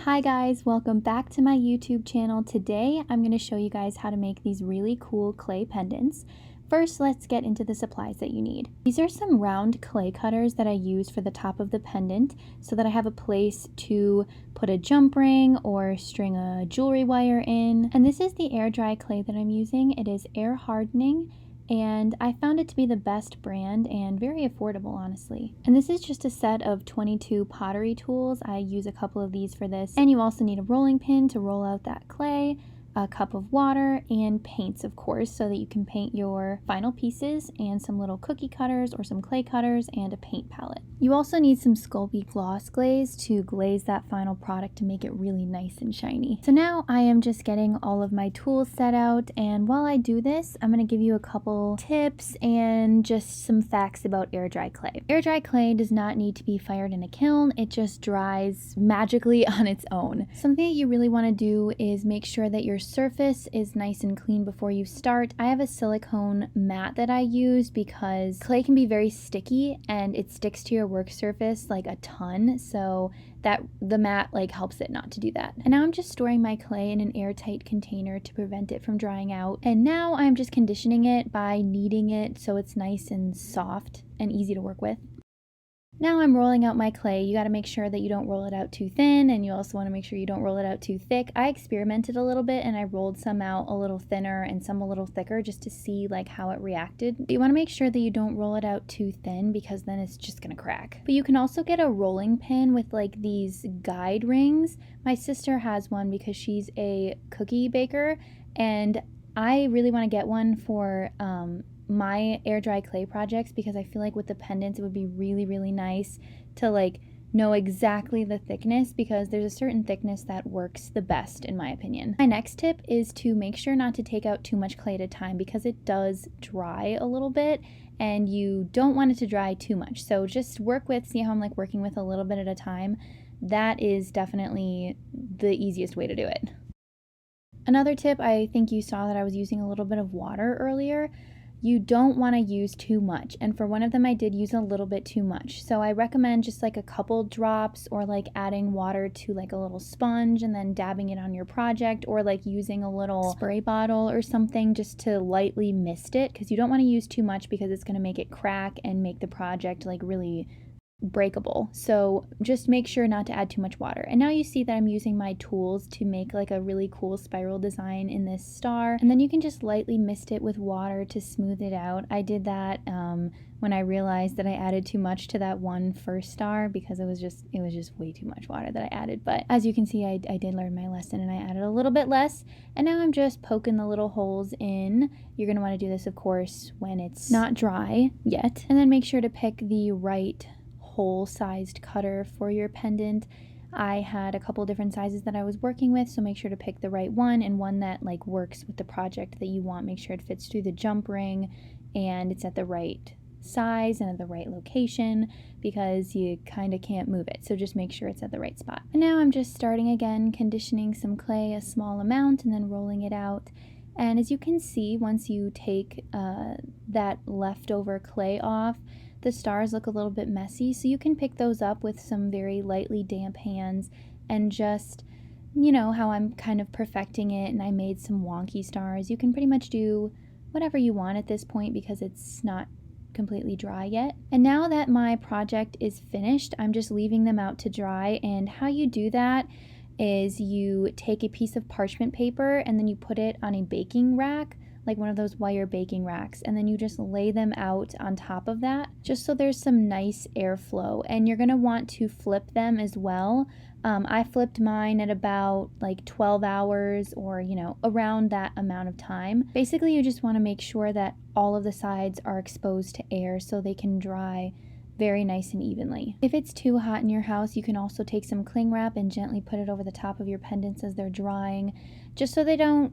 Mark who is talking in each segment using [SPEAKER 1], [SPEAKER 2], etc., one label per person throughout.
[SPEAKER 1] Hi guys, welcome back to my YouTube channel. Today I'm going to show you guys how to make these really cool clay pendants. First, let's get into the supplies that you need. These are some round clay cutters that I use for the top of the pendant so that I have a place to put a jump ring or string a jewelry wire in. And this is the air dry clay that I'm using. It is Air Hardening, and I found it to be the best brand and very affordable, honestly. And this is just a set of 22 pottery tools. I use a couple of these for this. And you also need a rolling pin to roll out that clay, a cup of water, and paints, of course, so that you can paint your final pieces, and some little cookie cutters or some clay cutters, and a paint palette. You also need some Sculpey gloss glaze to glaze that final product to make it really nice and shiny. So now I am just getting all of my tools set out, and while I do this, I'm going to give you a couple tips and just some facts about air dry clay. Air dry clay does not need to be fired in a kiln. It just dries magically on its own. Something that you really want to do is make sure that your surface is nice and clean before you start. I have a silicone mat that I use because clay can be very sticky and it sticks to your work surface like a ton, so that the mat helps it not to do that. And now I'm just storing my clay in an airtight container to prevent it from drying out. And now I'm just conditioning it by kneading it so it's nice and soft and easy to work with. Now I'm rolling out my clay. You got to make sure that you don't roll it out too thin, and you also want to make sure you don't roll it out too thick. I experimented a little bit and I rolled some out a little thinner and some a little thicker just to see how it reacted. But you want to make sure that you don't roll it out too thin because then it's just going to crack. But you can also get a rolling pin with these guide rings. My sister has one because she's a cookie baker, and I really want to get one for my air dry clay projects because I feel like with the pendants it would be really nice to know exactly the thickness, because there's a certain thickness that works the best in my opinion. My next tip is to make sure not to take out too much clay at a time because it does dry a little bit and you don't want it to dry too much. So just see how I'm working with a little bit at a time. That is definitely the easiest way to do it. Another tip, I think you saw that I was using a little bit of water earlier. You don't want to use too much, and for one of them I did use a little bit too much. So I recommend just a couple drops, or adding water to a little sponge and then dabbing it on your project, or using a little spray bottle or something just to lightly mist it, because you don't want to use too much because it's going to make it crack and make the project really breakable. So just make sure not to add too much water. And now you see that I'm using my tools to make a really cool spiral design in this star, and then you can just lightly mist it with water to smooth it out. I did that when I realized that I added too much to that one first star because it was just way too much water that I added. But as you can see, I did learn my lesson and I added a little bit less, and now I'm just poking the little holes in. You're going to want to do this, of course, when it's not dry yet, and then make sure to pick the right hole-sized cutter for your pendant. I had a couple different sizes that I was working with, so make sure to pick the right one, and one that works with the project that you want. Make sure it fits through the jump ring and it's at the right size and at the right location, because you kind of can't move it, so just make sure it's at the right spot. And now I'm just starting again, conditioning some clay, a small amount, and then rolling it out. And as you can see, once you take that leftover clay off, the stars look a little bit messy, so you can pick those up with some very lightly damp hands and just, how I'm kind of perfecting it, and I made some wonky stars. You can pretty much do whatever you want at this point because it's not completely dry yet. And now that my project is finished, I'm just leaving them out to dry, and how you do that is you take a piece of parchment paper and then you put it on a baking rack, one of those wire baking racks, and then you just lay them out on top of that just so there's some nice airflow. And you're going to want to flip them as well. I flipped mine at about 12 hours or around that amount of time. Basically you just want to make sure that all of the sides are exposed to air so they can dry very nice and evenly. If it's too hot in your house, you can also take some cling wrap and gently put it over the top of your pendants as they're drying, just so they don't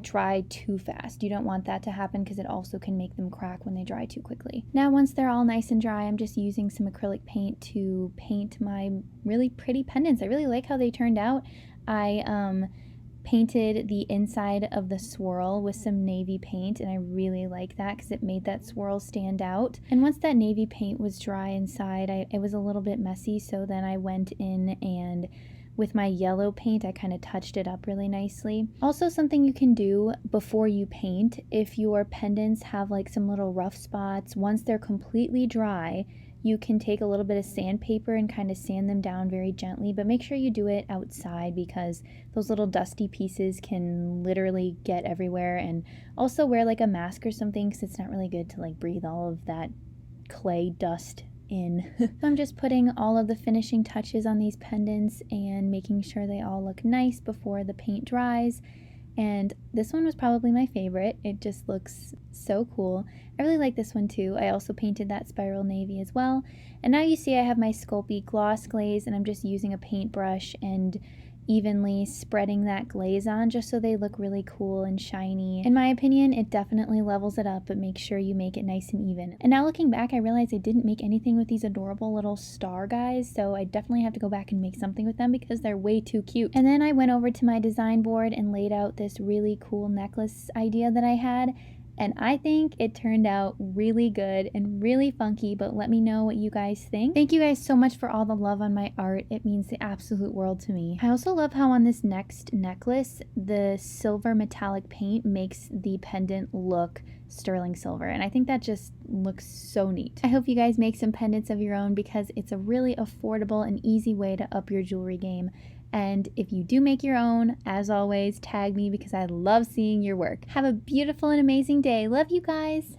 [SPEAKER 1] dry too fast. You don't want that to happen because it also can make them crack when they dry too quickly. Now once they're all nice and dry, I'm just using some acrylic paint to paint my really pretty pendants. I really like how they turned out. I painted the inside of the swirl with some navy paint, and I really like that because it made that swirl stand out. And once that navy paint was dry inside, it was a little bit messy, so then I went in and with my yellow paint, I kind of touched it up really nicely. Also, something you can do before you paint, if your pendants have like some little rough spots, once they're completely dry, you can take a little bit of sandpaper and kind of sand them down very gently, but make sure you do it outside because those little dusty pieces can literally get everywhere. And also wear like a mask or something because it's not really good to like breathe all of that clay dust in. So I'm just putting all of the finishing touches on these pendants and making sure they all look nice before the paint dries. And this one was probably my favorite. It just looks so cool. I really like this one too. I also painted that spiral navy as well. And now you see I have my Sculpey gloss glaze, and I'm just using a paintbrush and evenly spreading that glaze on just so they look really cool and shiny. In my opinion, it definitely levels it up, but make sure you make it nice and even. And now looking back, I realized I didn't make anything with these adorable little star guys, so I definitely have to go back and make something with them because they're way too cute. And then I went over to my design board and laid out this really cool necklace idea that I had. And I think it turned out really good and really funky, but let me know what you guys think. Thank you guys so much for all the love on my art. It means the absolute world to me. I also love how on this next necklace, the silver metallic paint makes the pendant look sterling silver, and I think that just looks so neat. I hope you guys make some pendants of your own because it's a really affordable and easy way to up your jewelry game. And if you do make your own, as always, tag me because I love seeing your work. Have a beautiful and amazing day. Love you guys.